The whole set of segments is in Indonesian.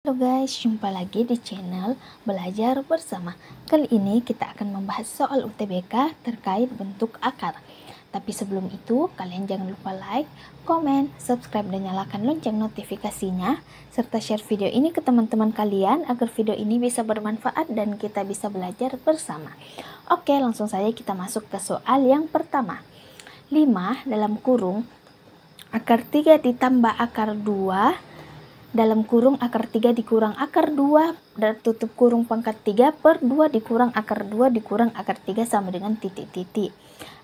Halo guys, jumpa lagi di channel Belajar Bersama. Kali ini kita akan membahas soal UTBK terkait bentuk akar. Tapi sebelum itu, kalian jangan lupa like, komen, subscribe, dan nyalakan lonceng notifikasinya, serta share video ini ke teman-teman kalian agar video ini bisa bermanfaat dan kita bisa belajar bersama. Oke, langsung saja kita masuk ke soal yang pertama. 5 dalam kurung akar 3 ditambah akar 2 dalam kurung akar 3 dikurang akar 2 dan tutup kurung pangkat 3 per 2 dikurang akar 2 dikurang akar 3 sama dengan titik-titik.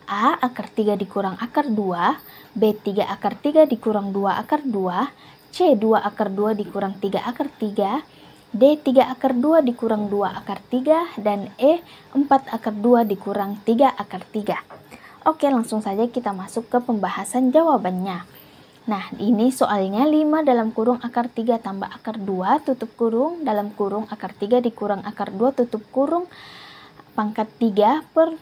A akar 3 dikurang akar 2, B 3 akar 3 dikurang 2 akar 2, C 2 akar 2 dikurang 3 akar 3, D 3 akar 2 dikurang 2 akar 3, dan E 4 akar 2 dikurang 3 akar 3. Oke, langsung saja kita masuk ke pembahasan jawabannya. Nah, ini soalnya 5 dalam kurung akar 3 tambah akar 2 tutup kurung dalam kurung akar 3 dikurang akar 2 tutup kurung pangkat 3 per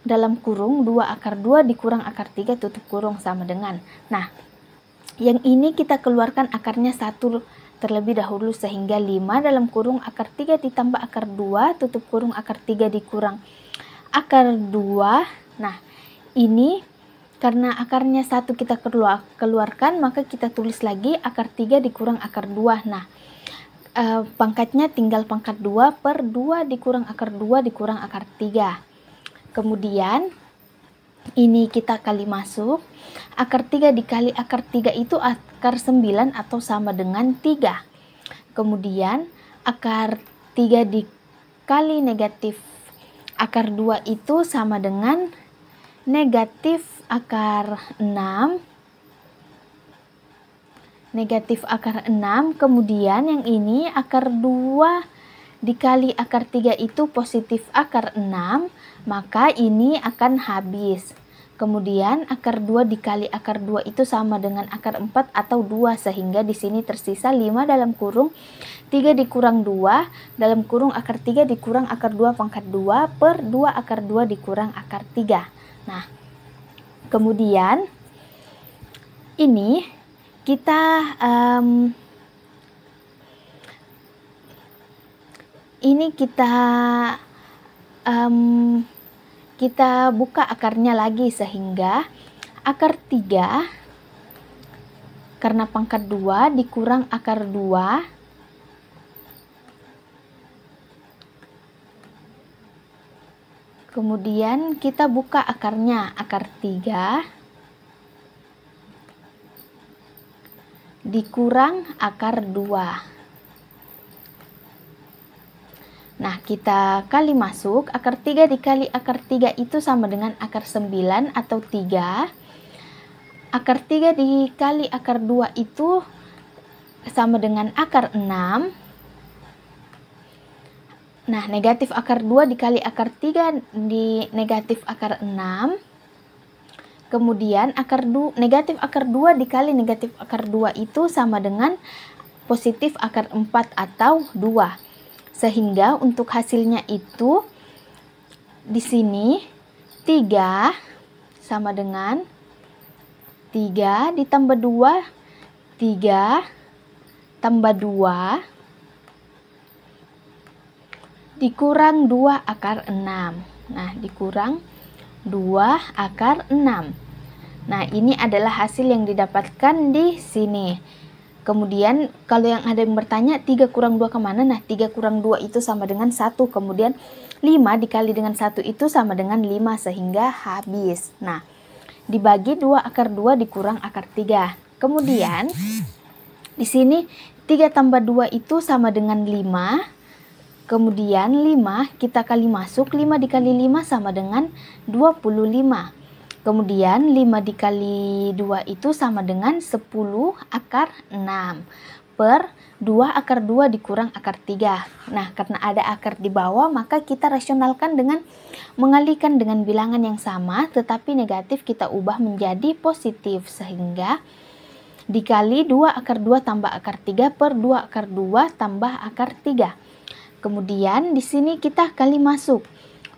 dalam kurung 2 akar 2 dikurang akar 3 tutup kurung sama dengan. Nah, yang ini kita keluarkan akarnya 1 terlebih dahulu sehingga 5 dalam kurung akar 3 ditambah akar 2 tutup kurung akar 3 dikurang akar 2. Nah, ini karena akarnya 1 kita keluarkan, maka kita tulis lagi akar 3 dikurang akar 2. Nah, pangkatnya tinggal pangkat 2 per 2 dikurang akar 2 dikurang akar 3. Kemudian, ini kita kali masuk. Akar 3 dikali akar 3 itu akar 9 atau sama dengan 3. Kemudian, akar 3 dikali negatif akar 2 itu sama dengan negatif akar 6, negatif akar 6, kemudian yang ini akar 2 dikali akar 3 itu positif akar 6, maka ini akan habis. Kemudian akar 2 dikali akar 2 itu sama dengan akar 4 atau 2, sehingga di sini tersisa 5 dalam kurung 3 dikurang 2 dalam kurung akar 3 dikurang akar 2 pangkat 2 per 2 akar 2 dikurang akar 3. Nah, kemudian ini kita kita buka akarnya lagi sehingga akar 3 karena pangkat 2 dikurang akar 2 kemudian kita buka akarnya, akar 3 dikurang akar 2. Nah, kita kali masuk. Akar 3 dikali akar 3 itu sama dengan akar 9 atau 3. Akar 3 dikali akar 2 itu sama dengan akar 6. Nah, negatif akar 2 dikali akar 3 di negatif akar 6. Kemudian negatif akar 2 dikali negatif akar 2 itu sama dengan positif akar 4 atau 2. Sehingga untuk hasilnya itu di sini 3 sama dengan 3 ditambah 2, 3 tambah 2 dikurang 2 akar 6. Nah, dikurang 2 akar 6. Nah, ini adalah hasil yang didapatkan di sini. Kemudian, kalau yang ada yang bertanya 3 kurang 2 kemana? Nah, 3 kurang 2 itu sama dengan 1. Kemudian, 5 dikali dengan 1 itu sama dengan 5 sehingga habis. Nah, dibagi 2 akar 2 dikurang akar 3. Kemudian, di sini 3 tambah 2 itu sama dengan 5. Kemudian 5 kita kali masuk, 5 dikali 5 sama dengan 25. Kemudian 5 dikali 2 itu sama dengan 10 akar 6 per 2 akar 2 dikurang akar 3. Nah, karena ada akar di bawah, maka kita rasionalkan dengan mengalihkan dengan bilangan yang sama, tetapi negatif kita ubah menjadi positif. Sehingga dikali 2 akar 2 tambah akar 3 per 2 akar 2 tambah akar 3. Kemudian di sini kita kali masuk.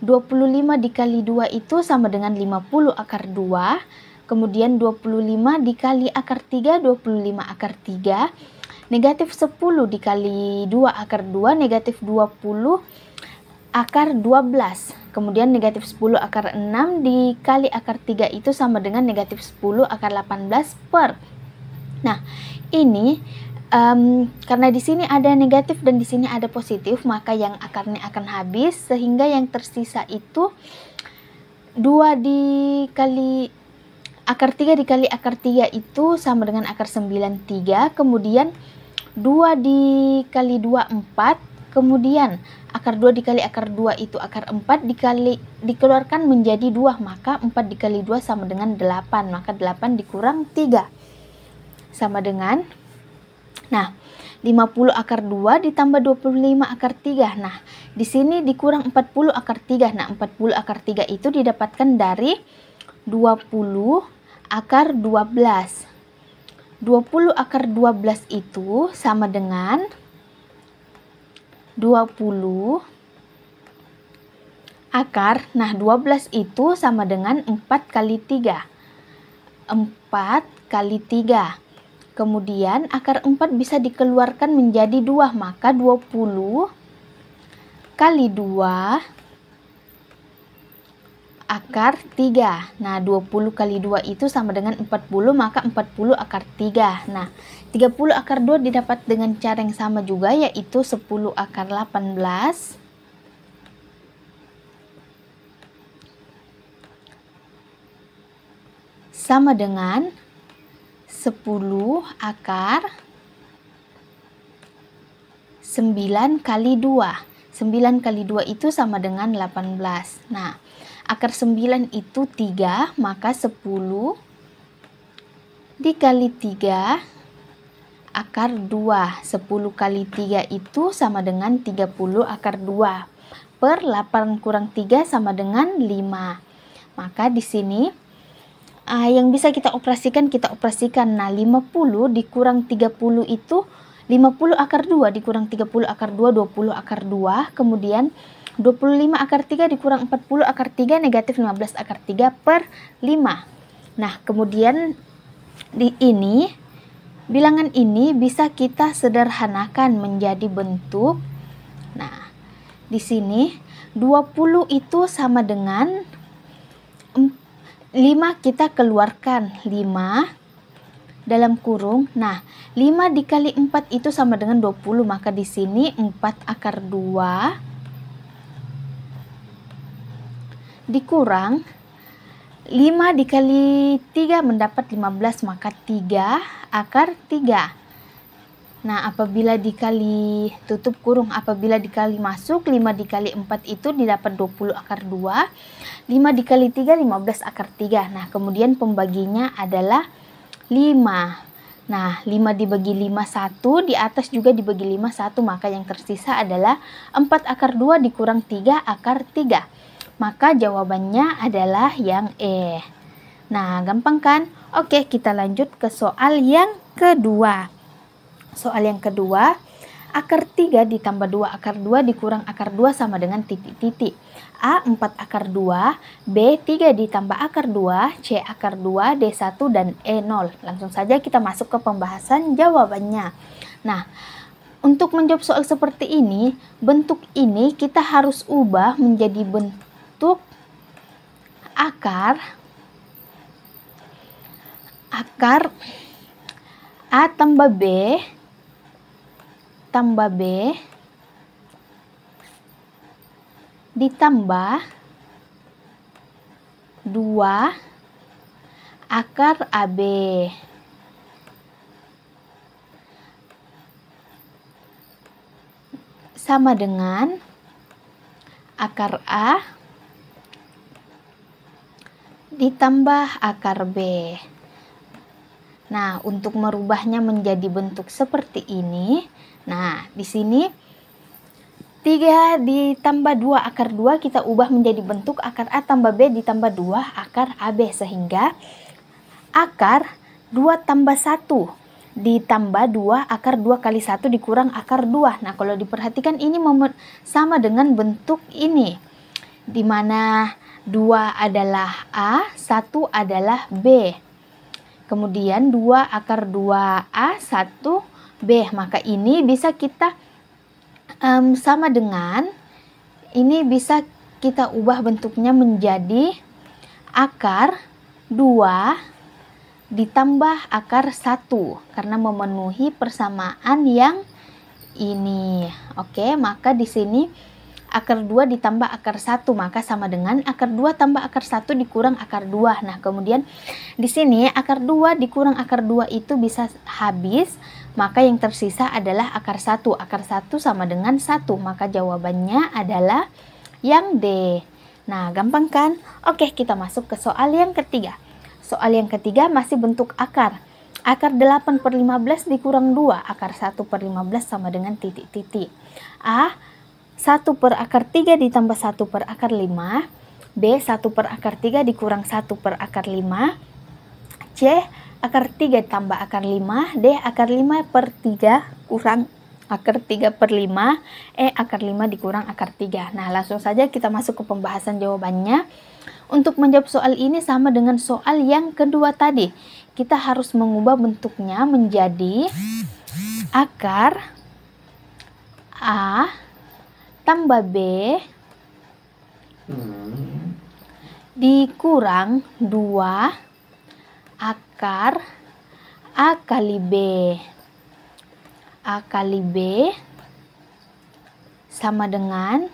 25 dikali 2 itu sama dengan 50 akar 2. Kemudian 25 dikali akar 3, 25 akar 3. negatif 10 dikali 2 akar 2, negatif 20 akar 12. Kemudian negatif 10 akar 6 dikali akar 3 itu sama dengan negatif 10 akar 18 per. Nah, ini karena di sini ada negatif dan di sini ada positif, maka yang akarnya akan habis, sehingga yang tersisa itu 2 dikali akar 3 dikali akar 3 itu sama dengan akar 93, kemudian 2 dikali 2 4, kemudian akar 2 dikali akar 2 itu akar 4 dikeluarkan menjadi 2, maka 4 dikali 2 sama dengan 8, maka 8 dikurang 3 sama dengan, nah 50 akar 2 ditambah 25 akar 3. Nah, di sini dikurang 40 akar 3. Nah, 40 akar 3 itu didapatkan dari 20 akar 12. 20 akar 12 itu sama dengan 20 akar, nah 12 itu sama dengan 4 kali 3. 4 kali 3. Kemudian akar 4 bisa dikeluarkan menjadi 2, maka 20 kali 2 akar 3. Nah, 20 kali 2 itu sama dengan 40, maka 40 akar 3. Nah, 30 akar 2 didapat dengan cara yang sama juga, yaitu 10 akar 18 sama dengan 10 akar 9 kali 2. 9 kali 2 itu sama dengan 18. Nah, akar 9 itu 3, maka 10 dikali 3 akar 2. 10 kali 3 itu sama dengan 30 akar 2. Per 8 kurang 3 sama dengan 5. Maka di sini yang bisa kita operasikan. Nah, 50 dikurang 30 itu 50 akar 2 dikurang 30 akar 2, 20 akar 2. Kemudian 25 akar 3 dikurang 40 akar 3, negatif 15 akar 3 per 5. Nah, kemudian di ini, bilangan ini bisa kita sederhanakan menjadi bentuk. Nah, di sini 20 itu sama dengan 5 kita keluarkan 5 dalam kurung. Nah, 5 dikali 4 itu sama dengan 20, maka di sini 4 akar 2 dikurang 5 dikali 3 mendapat 15, maka 3 akar 3. Nah, apabila dikali tutup kurung, apabila dikali masuk, 5 dikali 4 itu didapat 20 akar 2. 5 dikali 3, 15 akar 3. Nah, kemudian pembaginya adalah 5. Nah, 5 dibagi 5, 1. Di atas juga dibagi 5, 1. Maka yang tersisa adalah 4 akar 2 dikurang 3 akar 3. Maka jawabannya adalah yang E. Nah, gampang kan? Oke, kita lanjut ke soal yang kedua. Soal yang kedua, akar 3 ditambah 2 akar 2 dikurang akar 2 sama dengan titik-titik. A 4 akar 2, B 3 ditambah akar 2, C akar 2, D 1, dan E 0. Langsung saja kita masuk ke pembahasan jawabannya. Nah, untuk menjawab soal seperti ini, bentuk ini kita harus ubah menjadi bentuk akar A tambah B ditambah 2 akar AB sama dengan akar A ditambah akar B. Nah, untuk merubahnya menjadi bentuk seperti ini, nah, di sini 3 ditambah 2 akar 2 kita ubah menjadi bentuk akar A tambah B ditambah 2 akar AB, sehingga akar 2 tambah 1 ditambah 2 akar 2 kali 1 dikurang akar 2. Nah, kalau diperhatikan ini sama dengan bentuk ini, di mana 2 adalah A, 1 adalah B. Kemudian 2 akar 2A, 1 B. Maka ini bisa kita sama dengan, ini bisa kita ubah bentuknya menjadi akar 2 ditambah akar 1 karena memenuhi persamaan yang ini. Oke, maka di sini akar 2 ditambah akar 1 maka sama dengan akar 2 tambah akar 1 dikurang akar 2. Nah, kemudian di sini akar 2 dikurang akar 2 itu bisa habis, maka yang tersisa adalah akar 1. Akar 1 sama dengan 1, maka jawabannya adalah yang D. Nah, gampang kan? Oke, kita masuk ke soal yang ketiga. Soal yang ketiga masih bentuk akar. Akar 8/15 dikurang 2, akar 1/15 sama dengan titik-titik. A. 1 per akar 3 ditambah 1 per akar 5. B. 1 per akar 3 dikurang 1 per akar 5. C. Akar 3 tambah akar 5. D. Akar 5 per 3 kurang akar 3 per 5. E. Akar 5 dikurang akar 3. Nah, langsung saja kita masuk ke pembahasan jawabannya. Untuk menjawab soal ini sama dengan soal yang kedua tadi. Kita harus mengubah bentuknya menjadi akar A tambah B dikurang 2 akar A kali B. A kali B sama dengan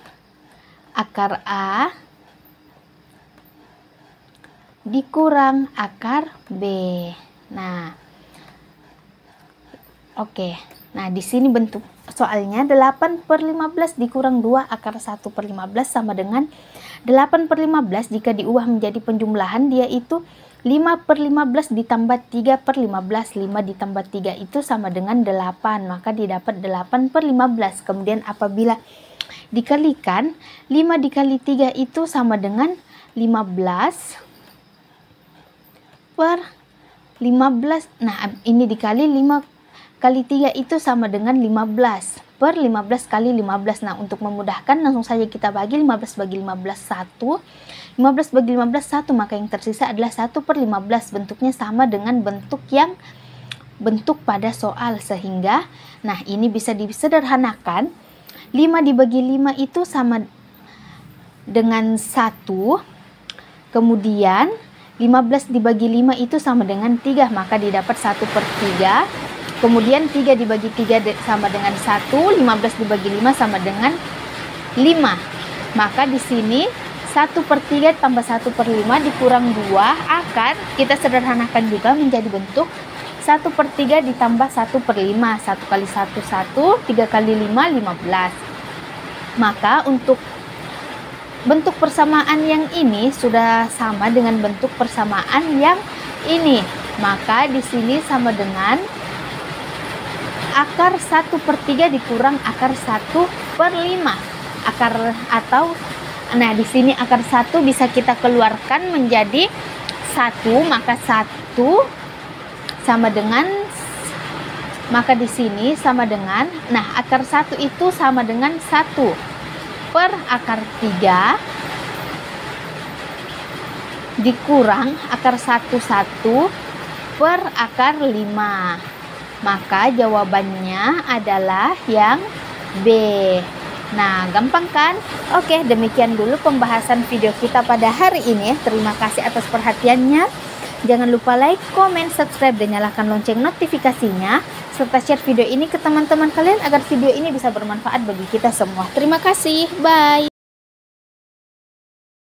akar A dikurang akar B. Nah, oke. Nah, di sini bentuk soalnya 8/15 dikurang 2 akar 1/15 sama dengan 8/15 jika diubah menjadi penjumlahan dia itu 5/15 ditambah 3/15. 5 ditambah 3 itu sama dengan 8, maka didapat 8/15. Kemudian apabila dikalikan 5 dikali 3 itu sama dengan 15 per 15. Nah, ini dikali 5 kali 3 itu sama dengan 15 per 15 kali 15. Nah, untuk memudahkan langsung saja kita bagi 15 bagi 15 1. 15 bagi 15 1, maka yang tersisa adalah 1/15. Bentuknya sama dengan bentuk pada soal, sehingga nah ini bisa disederhanakan. 5 dibagi 5 itu sama dengan 1. Kemudian 15 dibagi 5 itu sama dengan 3, maka didapat 1/3. Kemudian 3 dibagi 3 sama dengan 1, 15 dibagi 5 sama dengan 5. Maka di sini 1/3 tambah 1/5 dikurang 2 akan kita sederhanakan juga menjadi bentuk 1/3 ditambah 1/5. 1 kali 1 1, 3 kali 5 15. Maka untuk bentuk persamaan yang ini sudah sama dengan bentuk persamaan yang ini. Maka di sini sama dengan akar 1/3 dikurang akar 1/5. Akar atau nah di sini akar 1 bisa kita keluarkan menjadi 1, maka 1 sama dengan, maka di sini sama dengan, nah akar 1 itu sama dengan 1 per akar 3 dikurang akar 1 per akar 5. Maka jawabannya adalah yang B. Nah, gampang kan? Oke, demikian dulu pembahasan video kita pada hari ini. Terima kasih atas perhatiannya. Jangan lupa like, komen, subscribe, dan nyalakan lonceng notifikasinya. Serta share video ini ke teman-teman kalian agar video ini bisa bermanfaat bagi kita semua. Terima kasih, bye.